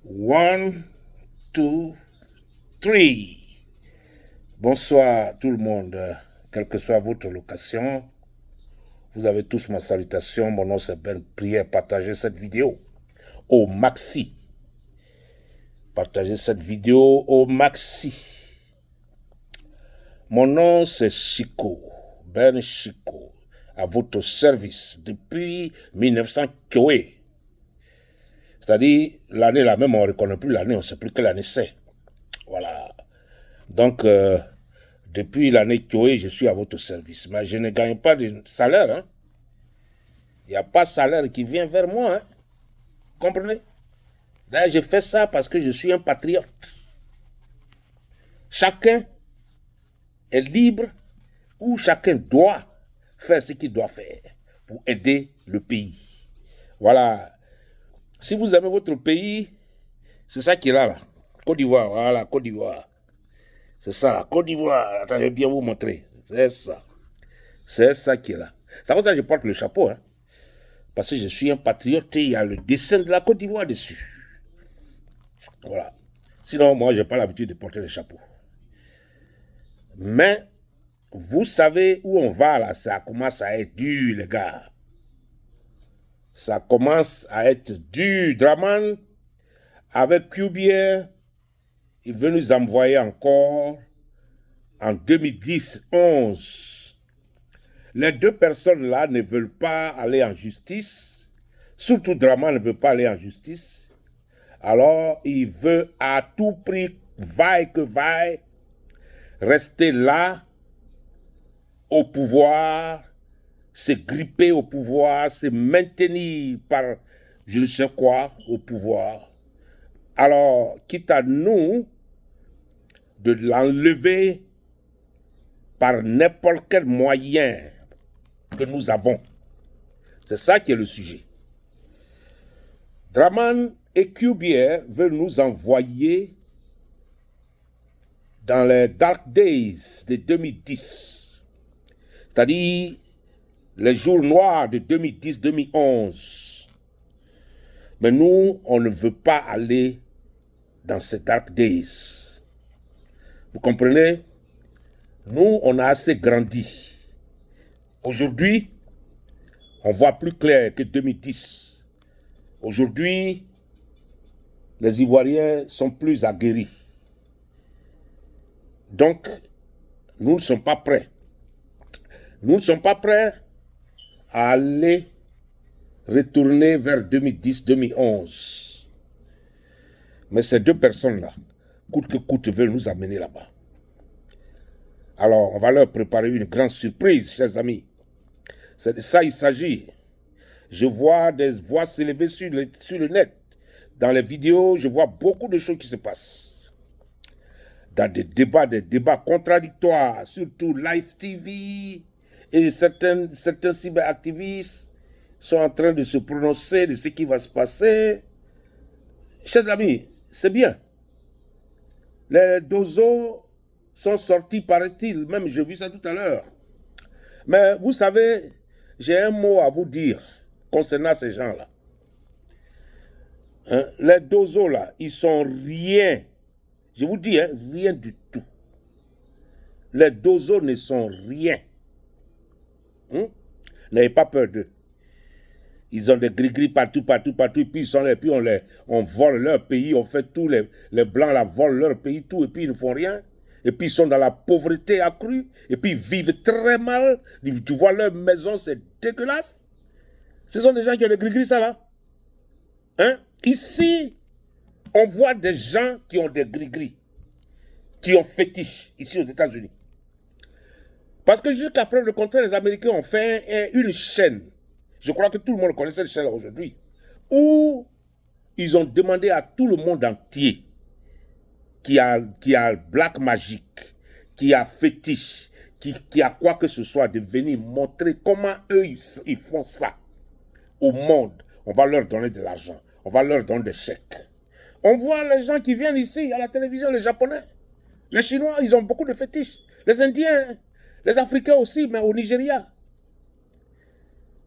One, two, three. Bonsoir tout le monde, quelle que soit votre location. Vous avez tous ma salutation. Mon nom c'est Ben. Prière, partagez cette vidéo au maxi. Partagez cette vidéo au maxi. Mon nom c'est Chico, Ben Chico, à votre service depuis 1900 Kyoé. C'est-à-dire, l'année là même, on ne reconnaît plus l'année, on ne sait plus quelle année c'est. Voilà. Donc, depuis l'année Kyoé, je suis à votre service. Mais je ne gagne pas de salaire. Hein. Il n'y a pas de salaire qui vient vers moi. Hein. Comprenez? Là, je fais ça parce que je suis un patriote. Chacun est libre ou chacun doit faire ce qu'il doit faire pour aider le pays. Voilà. Si vous aimez votre pays, c'est ça qui est là. Côte d'Ivoire, voilà, Côte d'Ivoire. C'est ça, la Côte d'Ivoire. Attends, je vais bien vous montrer. C'est ça. C'est ça qui est là. C'est pour ça que je porte le chapeau. Hein. Parce que je suis un patriote et il y a le dessin de la Côte d'Ivoire dessus. Voilà. Sinon, moi, je n'ai pas l'habitude de porter le chapeau. Mais, vous savez où on va là. Ça commence à être dur, les gars. Ça commence à être dur. Draman, avec QBR, il veut nous envoyer encore en 2010-11. Les deux personnes-là ne veulent pas aller en justice. Surtout Draman ne veut pas aller en justice. Alors, il veut à tout prix, vaille que vaille, rester là, au pouvoir, se gripper au pouvoir, se maintenir par je ne sais quoi au pouvoir. Alors, quitte à nous de l'enlever par n'importe quel moyen que nous avons. C'est ça qui est le sujet. Draman et QBR veulent nous envoyer dans les Dark Days de 2010, c'est-à-dire les jours noirs de 2010-2011. Mais nous, on ne veut pas aller dans ces Dark Days. Vous comprenez? Nous, on a assez grandi. Aujourd'hui, on voit plus clair que 2010. Aujourd'hui, les Ivoiriens sont plus aguerris. Donc, nous ne sommes pas prêts. Nous ne sommes pas prêts à aller retourner vers 2010-2011. Mais ces deux personnes-là, coûte que coûte, veulent nous amener là-bas. Alors, on va leur préparer une grande surprise, chers amis. C'est de ça qu'il s'agit. Je vois des voix s'élever sur le net. Dans les vidéos, je vois beaucoup de choses qui se passent. Dans des débats contradictoires, surtout Live TV, et certains cyberactivistes sont en train de se prononcer de ce qui va se passer. Chers amis, c'est bien. Les dozos sont sortis, paraît-il, même j'ai vu ça tout à l'heure. Mais vous savez, j'ai un mot à vous dire concernant ces gens-là. Hein? Les dozos là, ils sont rien. Je vous dis, hein, rien du tout. Les dozos ne sont rien. Hein? N'ayez pas peur d'eux. Ils ont des gris-gris partout, et puis ils sont là, et puis on vole leur pays, on fait tout, les blancs là volent leur pays, tout, et puis ils ne font rien. Et puis ils sont dans la pauvreté accrue, et puis ils vivent très mal. Tu vois leur maison, c'est dégueulasse. Ce sont des gens qui ont des gris-gris, ça là. Hein? Ici, on voit des gens qui ont des gris-gris, qui ont fétiche, ici aux États-Unis. Parce que jusqu'à preuve le contraire, les Américains ont fait une chaîne. Je crois que tout le monde connaît cette chaîne-là aujourd'hui, où ils ont demandé à tout le monde entier qui a black magic, qui a fétiche, qui a quoi que ce soit, de venir montrer comment eux, ils font ça au monde. On va leur donner de l'argent, on va leur donner des chèques. On voit les gens qui viennent ici à la télévision, les Japonais, les Chinois, ils ont beaucoup de fétiches. Les Indiens, les Africains aussi, mais au Nigeria.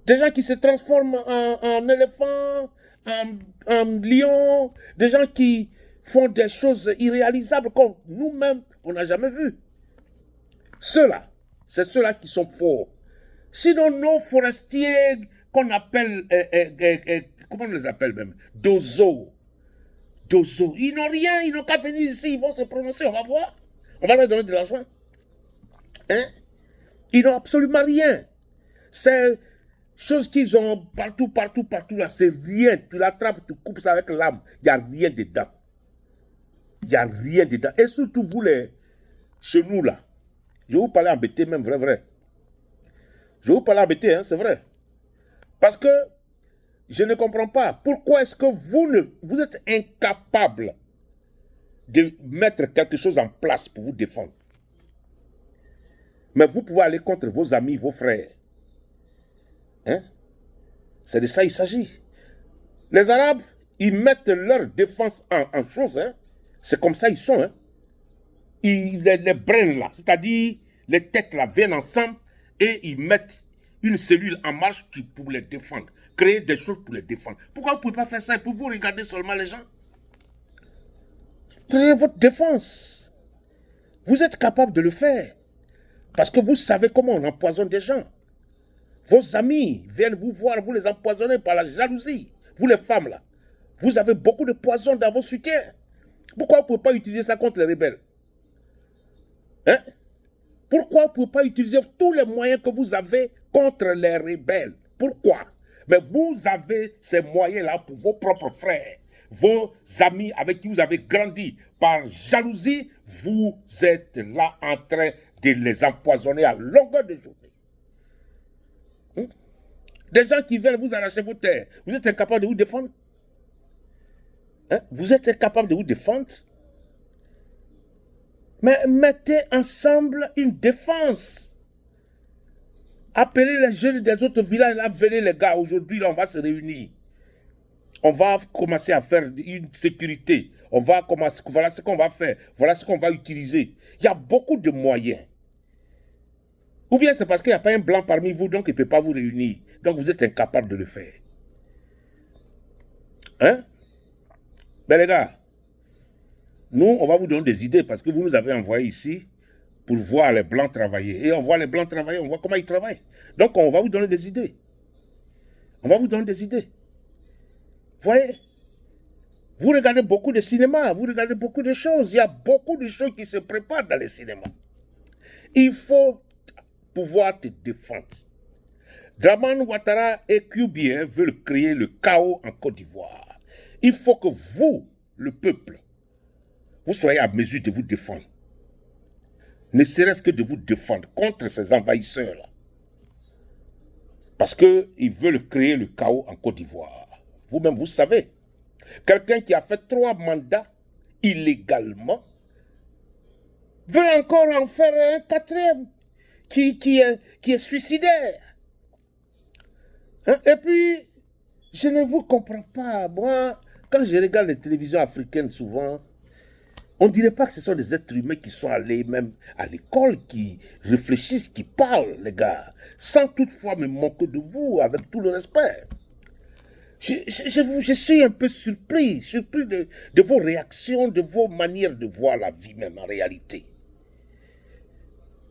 Des gens qui se transforment en éléphants, en Lyon, des gens qui font des choses irréalisables comme nous-mêmes, on n'a jamais vu. Ceux-là, c'est ceux-là qui sont forts. Sinon, nos forestiers qu'on appelle, comment on les appelle même, Dozo, ils n'ont rien, ils n'ont qu'à venir ici, ils vont se prononcer, on va voir. On va leur donner de l'argent. Hein? Ils n'ont absolument rien. C'est choses qu'ils ont partout, là, c'est rien. Tu l'attrapes, tu coupes ça avec l'âme. Il n'y a rien dedans. Il n'y a rien dedans. Et surtout, vous, les chenous, là. Je vais vous parler embêté, même, vrai. Je vais vous parler embêté, hein, c'est vrai. Parce que je ne comprends pas. Pourquoi est-ce que vous êtes incapable de mettre quelque chose en place pour vous défendre? Mais vous pouvez aller contre vos amis, vos frères. Hein? C'est de ça qu'il s'agit. Les Arabes, ils mettent leur défense en chose. Hein? C'est comme ça ils sont. Hein? Les brins là, c'est-à-dire les têtes là viennent ensemble et ils mettent une cellule en marche pour les défendre. Créer des choses pour les défendre. Pourquoi vous ne pouvez pas faire ça pour vous regarder seulement les gens? Créez votre défense. Vous êtes capable de le faire. Parce que vous savez comment on empoisonne des gens. Vos amis viennent vous voir, vous les empoisonnez par la jalousie. Vous les femmes là, vous avez beaucoup de poison dans vos soutiens. Pourquoi vous ne pouvez pas utiliser ça contre les rebelles? Hein? Pourquoi vous ne pouvez pas utiliser tous les moyens que vous avez contre les rebelles? Pourquoi? Mais vous avez ces moyens-là pour vos propres frères, vos amis avec qui vous avez grandi. Par jalousie, vous êtes là en train de les empoisonner à longueur de journée. Des gens qui veulent vous arracher vos terres, vous êtes incapable de vous défendre? Hein? Vous êtes incapable de vous défendre? Mais mettez ensemble une défense. Appelez les jeunes des autres villages, là, venez les gars, aujourd'hui, là, on va se réunir. On va commencer à faire une sécurité. Voilà ce qu'on va faire, voilà ce qu'on va utiliser. Il y a beaucoup de moyens. Ou bien c'est parce qu'il n'y a pas un blanc parmi vous, donc il ne peut pas vous réunir. Donc vous êtes incapable de le faire. Hein? Ben les gars, nous, on va vous donner des idées parce que vous nous avez envoyés ici pour voir les blancs travailler. Et on voit les blancs travailler, on voit comment ils travaillent. Donc on va vous donner des idées. On va vous donner des idées. Vous voyez? Vous regardez beaucoup de cinéma, vous regardez beaucoup de choses. Il y a beaucoup de choses qui se préparent dans les cinémas. Il faut pouvoir te défendre. Dramane Ouattara et QBN veulent créer le chaos en Côte d'Ivoire. Il faut que vous, le peuple, vous soyez à mesure de vous défendre. Ne serait-ce que de vous défendre contre ces envahisseurs-là. Parce qu'ils veulent créer le chaos en Côte d'Ivoire. Vous-même, vous savez. Quelqu'un qui a fait 3 mandats illégalement veut encore en faire un 4e qui est suicidaire. Hein? Et puis, je ne vous comprends pas. Moi, quand je regarde les télévisions africaines souvent, on ne dirait pas que ce sont des êtres humains qui sont allés même à l'école, qui réfléchissent, qui parlent, les gars, sans toutefois me moquer de vous, avec tout le respect. Je suis un peu surpris de vos réactions, de vos manières de voir la vie même en réalité.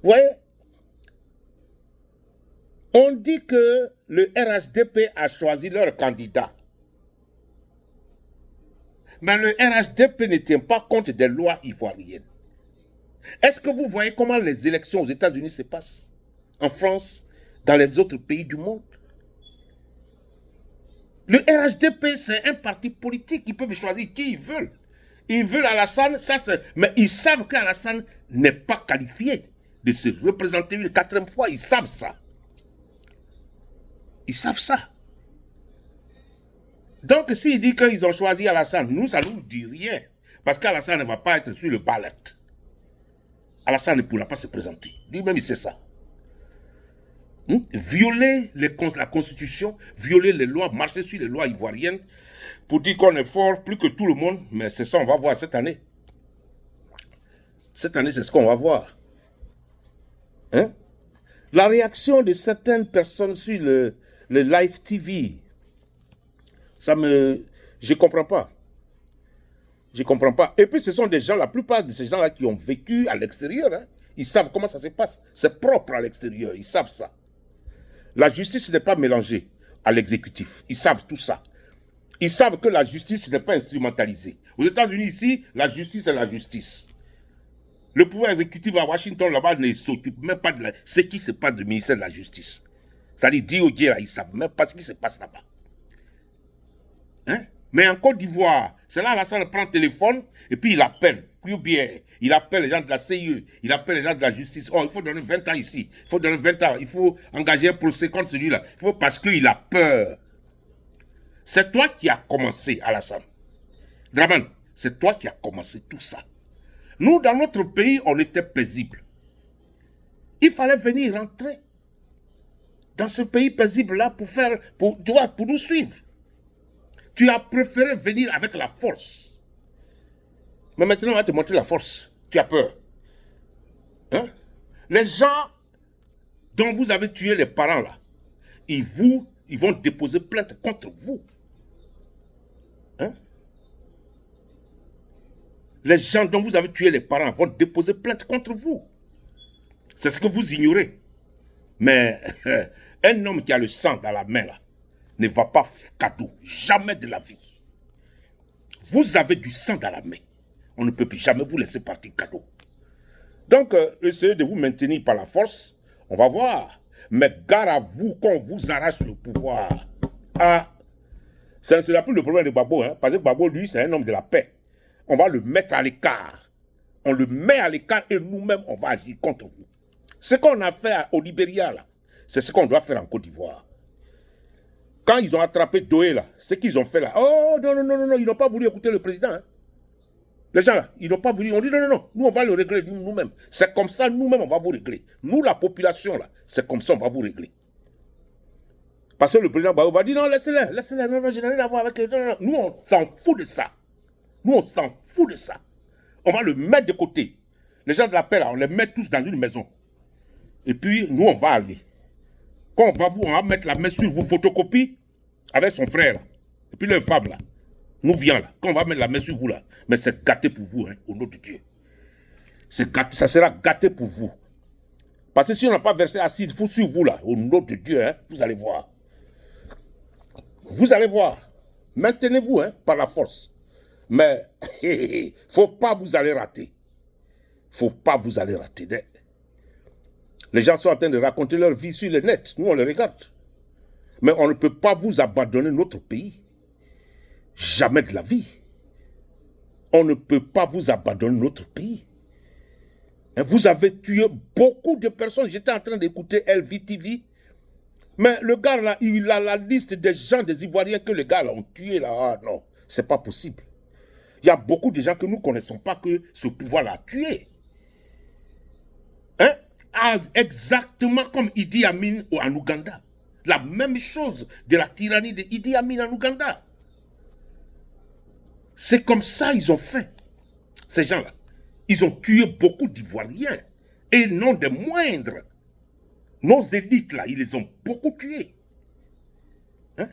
Vous voyez, on dit que le RHDP a choisi leur candidat. Mais le RHDP ne tient pas compte des lois ivoiriennes. Est-ce que vous voyez comment les élections aux États-Unis se passent? En France, dans les autres pays du monde? Le RHDP, c'est un parti politique. Ils peuvent choisir qui ils veulent. Ils veulent Alassane, mais ils savent qu'Alassane n'est pas qualifié de se représenter une 4e fois. Ils savent ça. Ils savent ça. Donc, s'ils disent qu'ils ont choisi Alassane, nous, ça ne nous dit rien. Parce qu'Alassane ne va pas être sur le ballot. Alassane ne pourra pas se présenter. Lui-même, il sait ça. Violer la Constitution, violer les lois, marcher sur les lois ivoiriennes, pour dire qu'on est fort plus que tout le monde, mais c'est ça qu'on va voir cette année. Cette année, c'est ce qu'on va voir. Hein? La réaction de certaines personnes sur le live TV, ça me Je ne comprends pas. Je ne comprends pas. Et puis, ce sont des gens, la plupart de ces gens-là qui ont vécu à l'extérieur. Hein. Ils savent comment ça se passe. C'est propre à l'extérieur. Ils savent ça. La justice n'est pas mélangée à l'exécutif. Ils savent tout ça. Ils savent que la justice n'est pas instrumentalisée. Aux États-Unis, ici, la justice est la justice. Le pouvoir exécutif à Washington, là-bas, ne s'occupe même pas de ce qui se passe du ministère de la Justice. C'est-à-dire, DOJ, là, ils ne savent même pas ce qui se passe là-bas. Hein? Mais en Côte d'Ivoire, c'est là, Alassane prend le téléphone et puis il appelle. Il appelle les gens de la CIE, il appelle les gens de la justice. Oh, il faut donner 20 ans ici. Il faut donner 20 ans. Il faut engager un procès contre celui-là. Il faut parce qu'il a peur. C'est toi qui as commencé, Alassane. Draman, c'est toi qui as commencé tout ça. Nous, dans notre pays, on était paisible. Il fallait venir rentrer dans ce pays paisible-là pour nous suivre. Tu as préféré venir avec la force. Mais maintenant, on va te montrer la force. Tu as peur. Hein? Les gens dont vous avez tué les parents, là, ils vont déposer plainte contre vous. Hein? Les gens dont vous avez tué les parents vont déposer plainte contre vous. C'est ce que vous ignorez. Mais un homme qui a le sang dans la main, là, ne va pas cadeau. Jamais de la vie. Vous avez du sang dans la main. On ne peut plus jamais vous laisser partir cadeau. Donc, essayez de vous maintenir par la force. On va voir. Mais gare à vous qu'on vous arrache le pouvoir. Ah, ce n'est plus le problème de Gbagbo. Hein, parce que Gbagbo, lui, c'est un homme de la paix. On va le mettre à l'écart. On le met à l'écart et nous-mêmes, on va agir contre vous. Ce qu'on a fait au Libéria, là, c'est ce qu'on doit faire en Côte d'Ivoire. Quand ils ont attrapé Doé, là, ce qu'ils ont fait là, oh non, ils n'ont pas voulu écouter le président. Hein. Les gens là, ils n'ont pas voulu, on dit non, nous on va le régler nous-mêmes. C'est comme ça, nous-mêmes, on va vous régler. Nous, la population là, c'est comme ça, on va vous régler. Parce que le président Bao va dire non, laissez-les, non, je n'ai rien à voir avec eux. Non. Nous, on s'en fout de ça. Nous, on s'en fout de ça. On va le mettre de côté. Les gens de la paix là, on les met tous dans une maison. Et puis, nous, on va aller. Quand on va mettre la main sur vos photocopies avec son frère, là. Et puis leur femme, là, nous vient là. Quand on va mettre la main sur vous, là, mais c'est gâté pour vous, hein, au nom de Dieu. Ça sera gâté pour vous. Parce que si on n'a pas versé acide sur vous, là, au nom de Dieu, hein, vous allez voir. Vous allez voir. Maintenez-vous, hein, par la force. Mais, faut pas vous aller rater. Faut pas vous aller rater. Les gens sont en train de raconter leur vie sur le net. Nous, on les regarde. Mais on ne peut pas vous abandonner notre pays. Jamais de la vie. On ne peut pas vous abandonner notre pays. Vous avez tué beaucoup de personnes. J'étais en train d'écouter LVTV. Mais le gars là, il a la liste des gens, des Ivoiriens que les gars là ont tués là. Ah non, c'est pas possible. Il y a beaucoup de gens que nous ne connaissons pas que ce pouvoir l'a tué. Hein? Ah, exactement comme Idi Amin en Ouganda. La même chose de la tyrannie de Idi Amin en Ouganda. C'est comme ça ils ont fait. Ces gens-là. Ils ont tué beaucoup d'Ivoiriens. Et non des moindres. Nos élites là, ils les ont beaucoup tués. Hein?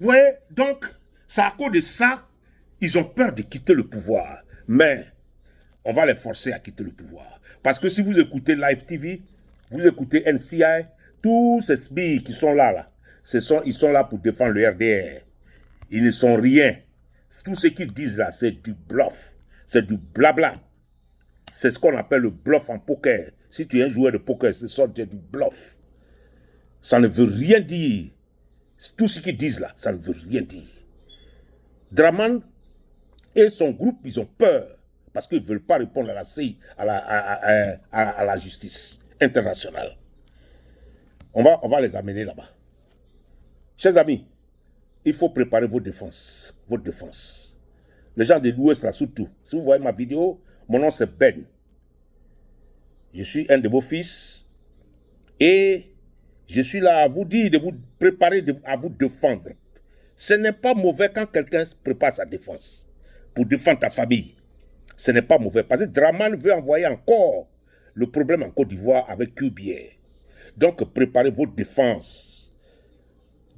Ouais, donc, c'est à cause de ça, ils ont peur de quitter le pouvoir. Mais, on va les forcer à quitter le pouvoir. Parce que si vous écoutez Live TV, vous écoutez NCI, tous ces sbires qui sont là, ils sont là pour défendre le RDR. Ils ne sont rien. Tout ce qu'ils disent là, c'est du bluff. C'est du blabla. C'est ce qu'on appelle le bluff en poker. Si tu es un joueur de poker, c'est du bluff. Ça ne veut rien dire. Tout ce qu'ils disent là, ça ne veut rien dire. Draman et son groupe, ils ont peur. Parce qu'ils ne veulent pas répondre à la CI, à la justice internationale. On va les amener là-bas. Chers amis, il faut préparer vos défenses. Votre défense. Les gens de l'Ouest là, surtout. Si vous voyez ma vidéo, mon nom c'est Ben. Je suis un de vos fils. Et je suis là à vous dire de vous préparer à vous défendre. Ce n'est pas mauvais quand quelqu'un prépare sa défense. Pour défendre ta famille. Ce n'est pas mauvais. Parce que Draman veut envoyer encore le problème en Côte d'Ivoire avec QBA. Donc, préparez vos défenses.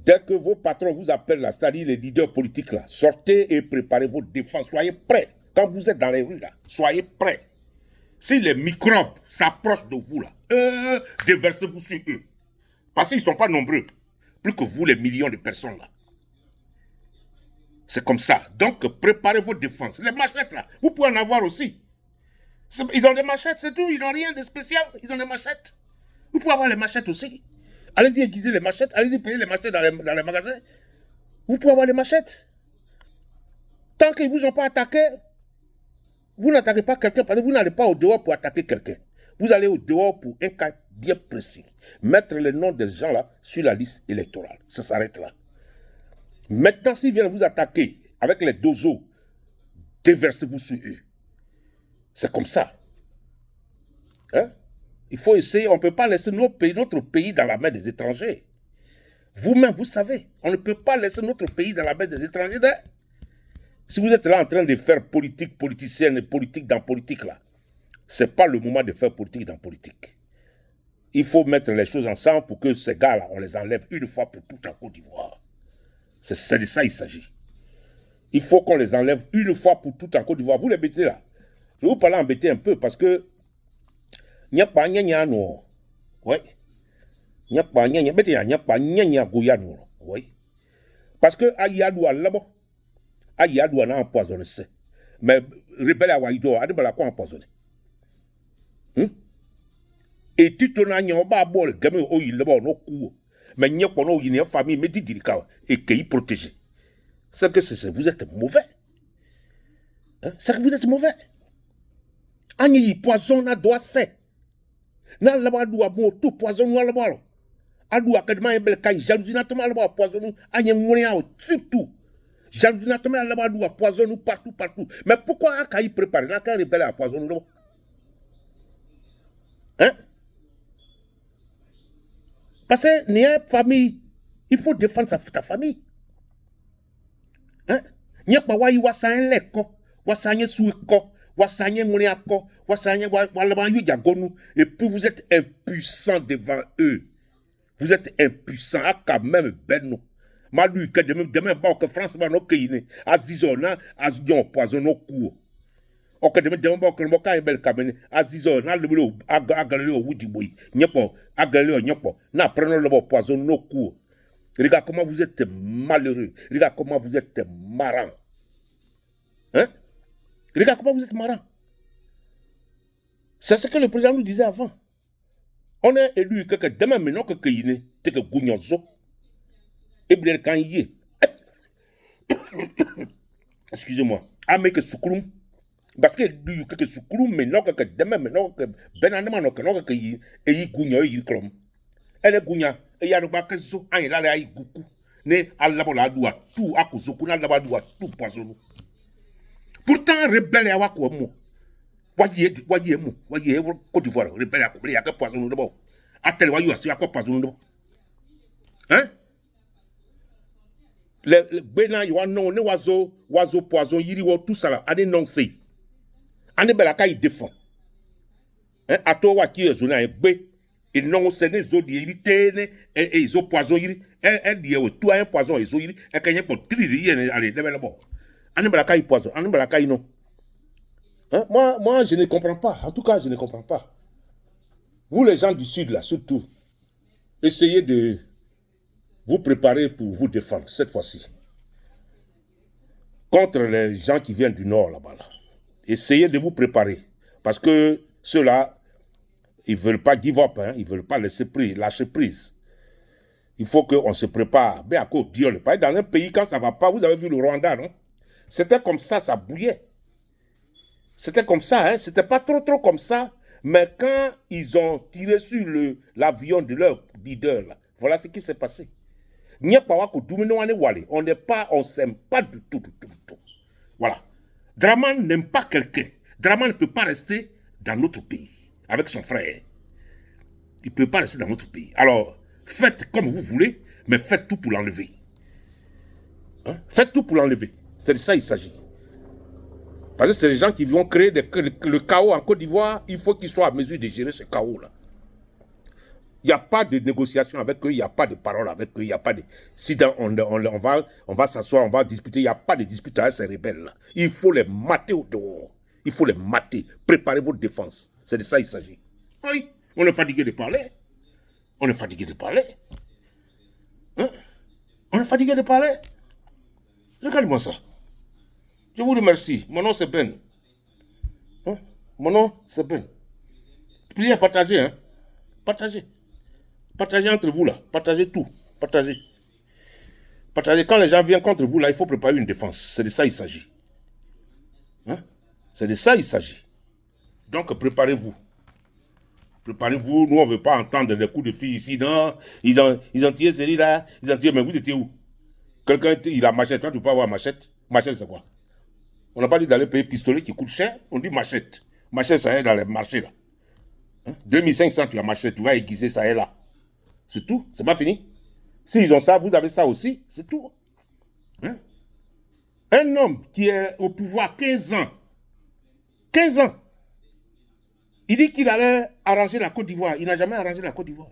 Dès que vos patrons vous appellent là, c'est-à-dire les leaders politiques là, sortez et préparez vos défenses. Soyez prêts. Quand vous êtes dans les rues là, soyez prêts. Si les microbes s'approchent de vous là, déversez-vous sur eux. Parce qu'ils ne sont pas nombreux. Plus que vous, les millions de personnes là. C'est comme ça. Donc, préparez vos défenses. Les machettes là, vous pouvez en avoir aussi. Ils ont des machettes, c'est tout. Ils n'ont rien de spécial. Ils ont des machettes. Vous pouvez avoir les machettes aussi. Allez-y aiguiser les machettes. Allez-y payer les machettes dans les magasins. Vous pouvez avoir les machettes. Tant qu'ils ne vous ont pas attaqué, vous n'attaquez pas quelqu'un parce que vous n'allez pas au dehors pour attaquer quelqu'un. Vous allez au dehors pour un cas bien précis. Mettre les noms des gens là sur la liste électorale. Ça s'arrête là. Maintenant, s'ils viennent vous attaquer avec les dozos, déversez-vous sur eux. C'est comme ça. Hein? Il faut essayer, on ne peut pas laisser notre pays dans la main des étrangers. Vous-même, vous savez, on ne peut pas laisser notre pays dans la main des étrangers. Hein? Si vous êtes là en train de faire politique, politicienne et politique dans politique, là, ce n'est pas le moment de faire politique dans politique. Il faut mettre les choses ensemble pour que ces gars-là, on les enlève une fois pour toutes en Côte d'Ivoire. C'est de ça qu'il s'agit. Il faut qu'on les enlève une fois pour toutes en Côte d'Ivoire. Vous les mettez là. Je vais vous parler embêter un peu parce que il n'y a pas de oui. Il n'y a pas de oui. Parce que Ayadou a là-bas. Ayadou a empoisonné. Mais rebelle à Waïdo, a pas empoisonné. Et tu t'en as pas bol, gamin au il là-bas, no coup. Mais il n'y a pas de famille, mais dit et qui protégé. C'est que vous êtes mauvais. Hein? C'est que vous êtes mauvais. Agni poison na doit c'est. Na là-bas doit tout poison nous là-bas. Adou akadema ebel kai jalousie na toma là-bas poison nous agni mourien surtout. Jalousie na toma là-bas doit poison nous partout. Mais pourquoi akai préparer na ka rebelle à poison nous? Hein? Parce que n'y a famille, il faut défendre ta famille. Hein? N'y a pas wa wasanye leko, wasanye suiko, wasanye ngoniako, wasanye walabanyu diagonu, et puis vous êtes impuissant devant eux. Vous êtes impuissant, à quand même benno. Malu que demain bon que France va no kine, azizona, azion poison au cou. Ok demain bon que mo ka bel kamene, azizona le bulo agalé au wudiboy. Nyepo, agalé au nyepo. Na prenons le poison no cou. Regarde comment vous êtes malheureux. Regarde comment vous êtes marrant. Hein? Regarde comment vous êtes marrant. C'est ce que le président nous disait avant. On est élu que demain maintenant que Kayine, c'est que Gougnozo. Et bien quand il est. Excusez-moi. Ameke Soukroum. Parce que lui que Soukroum maintenant que demain maintenant que Benanema no que yi et yi Gougno yi klom. Elle Gounya et ya no ba que zo an la ay guku. Ne alabola doua tout à Kozoku na laba doua tout poison. Pourtant rebelle à wako mo. Voyez Côte d'Ivoire, rebelle à couper, il y a que poison de bon. À tel voyou, il y a que poison de bon. Hein? Le Bénin, il y a non, oiseau, poison, yiri, tout ça là, allez non, c'est. Allez, belaka, il défend. Hein? À toi, qui est zona, et bé, et non, c'est des eaux d'irrité, et ils ont poison, yiri, et dit, tout a un poison, ils ont yiri, et quand il y a pour trier, allez, là-bas. Allez, belaka, il poison, allez, belaka, il non. Hein? Moi, je ne comprends pas. En tout cas, je ne comprends pas. Vous, les gens du Sud, là, surtout, essayez de vous préparer pour vous défendre, cette fois-ci. Contre les gens qui viennent du Nord, là-bas. Là. Essayez de vous préparer. Parce que ceux-là, ils ne veulent pas give up, hein? Ils ne veulent pas lâcher prise. Il faut qu'on se prépare. Mais à cause Dieu, dans un pays, quand ça ne va pas, vous avez vu le Rwanda, non? C'était comme ça bouillait. C'était comme ça, hein? C'était pas trop comme ça. Mais quand ils ont tiré sur l'avion de leur leader, là, voilà ce qui s'est passé. On s'aime pas du tout. Voilà. Draman n'aime pas quelqu'un. Draman ne peut pas rester dans notre pays avec son frère. Il ne peut pas rester dans notre pays. Alors, faites comme vous voulez, mais faites tout pour l'enlever. Hein? Faites tout pour l'enlever. C'est de ça qu'il s'agit. Parce que c'est les gens qui vont créer le chaos en Côte d'Ivoire. Il faut qu'ils soient à mesure de gérer ce chaos-là. Il n'y a pas de négociation avec eux, il n'y a pas de parole avec eux, il n'y a pas de... Si on va s'asseoir, on va discuter, il n'y a pas de dispute avec ces rebelles-là. Il faut les mater au dehors. Il faut les mater. Préparez votre défense. C'est de ça qu'il s'agit. Oui, on est fatigué de parler. On est fatigué de parler. Hein? On est fatigué de parler. Regarde-moi ça. Je vous remercie. Mon nom c'est Ben. Hein? Mon nom c'est Ben. Priez, partagez, hein? Partagez. Partagez entre vous là. Partagez tout. Partagez. Partagez. Quand les gens viennent contre vous là, il faut préparer une défense. C'est de ça qu'il s'agit. Hein? C'est de ça qu'il s'agit. Donc préparez-vous. Préparez-vous. Nous, on ne veut pas entendre les coups de fil ici. Non, ils ont tué celui-là. Ils ont tué. Mais vous étiez où? Quelqu'un, il a machette. Toi, tu peux pas avoir machette. Machette, c'est quoi? On n'a pas dit d'aller payer pistolet qui coûte cher. On dit machette. Machette, ça est dans les marchés là. Hein? 2500, tu as machette. Tu vas aiguiser, ça est là. C'est tout. C'est pas fini. S'ils ont ça, vous avez ça aussi. C'est tout. Hein? Un homme qui est au pouvoir 15 ans. 15 ans. Il dit qu'il allait arranger la Côte d'Ivoire. Il n'a jamais arrangé la Côte d'Ivoire.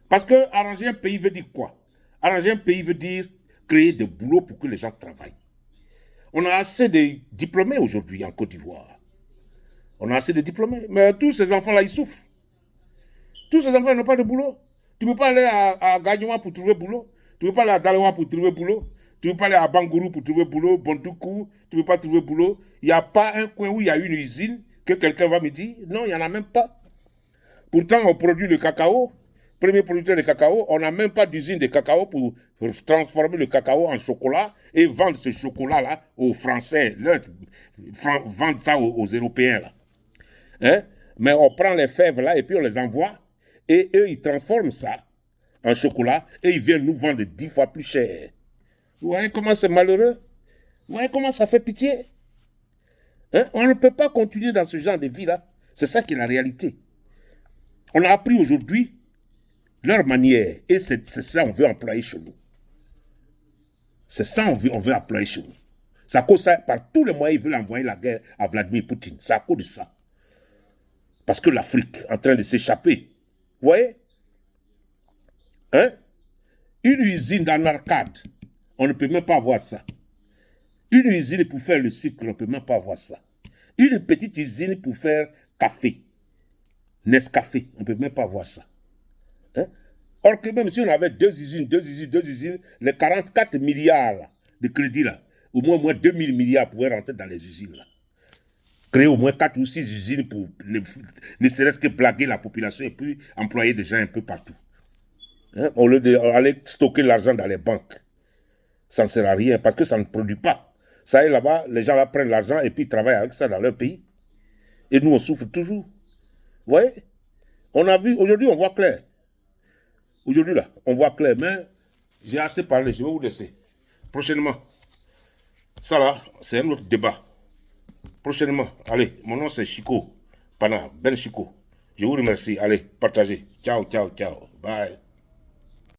Parce que arranger un pays veut dire quoi? Arranger un pays veut dire créer des boulots pour que les gens travaillent. On a assez de diplômés aujourd'hui en Côte d'Ivoire. On a assez de diplômés. Mais tous ces enfants-là, ils souffrent. Tous ces enfants n'ont pas de boulot. Tu ne peux pas aller à Gagnoua pour trouver boulot. Tu ne peux pas aller à Dalewa pour trouver boulot. Tu ne peux pas aller à Bangourou pour trouver boulot. Bondoukou, tu ne peux pas trouver boulot. Il n'y a pas un coin où il y a une usine que quelqu'un va me dire. Non, il n'y en a même pas. Pourtant, on produit le cacao. Premier producteur de cacao. On n'a même pas d'usine de cacao pour transformer le cacao en chocolat et vendre ce chocolat-là aux Français. Vendre ça aux Européens. Là. Hein? Mais on prend les fèves là et puis on les envoie. Et eux, ils transforment ça en chocolat et ils viennent nous vendre 10 fois plus cher. Vous voyez comment c'est malheureux? Vous voyez comment ça fait pitié? Hein? On ne peut pas continuer dans ce genre de vie-là. C'est ça qui est la réalité. On a appris aujourd'hui leur manière et c'est ça qu'on veut employer chez nous. C'est ça qu'on veut employer chez nous. C'est à cause de ça, par tous les moyens, ils veulent envoyer la guerre à Vladimir Poutine. C'est à cause de ça. Parce que l'Afrique est en train de s'échapper. Vous voyez? Hein? Une usine dans l'arcade, on ne peut même pas avoir ça. Une usine pour faire le sucre, on ne peut même pas avoir ça. Une petite usine pour faire café, Nescafé, on ne peut même pas avoir ça. Hein? Or que même si on avait deux usines, les 44 milliards là, de crédit là, au moins 2000 milliards pourraient rentrer dans les usines là. Créer au moins 4 ou 6 usines pour ne serait-ce que blaguer la population et puis employer des gens un peu partout. Hein? Au lieu d'aller stocker l'argent dans les banques. Ça ne sert à rien parce que ça ne produit pas. Ça est là-bas, les gens là prennent l'argent et puis ils travaillent avec ça dans leur pays. Et nous, on souffre toujours. Vous voyez? On a vu, aujourd'hui, on voit clair. Aujourd'hui, là, on voit clair. Mais j'ai assez parlé, je vais vous laisser. Prochainement. Ça là, c'est un autre débat. Prochainement. Allez, mon nom c'est Chico. Pana, Ben Chico. Je vous remercie. Allez, partagez. Ciao, ciao, ciao. Bye.